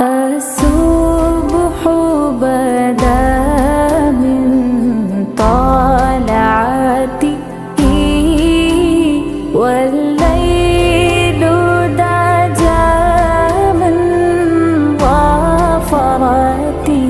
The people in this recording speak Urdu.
الصبح بدا من طلعته والليل دجى من ظفرته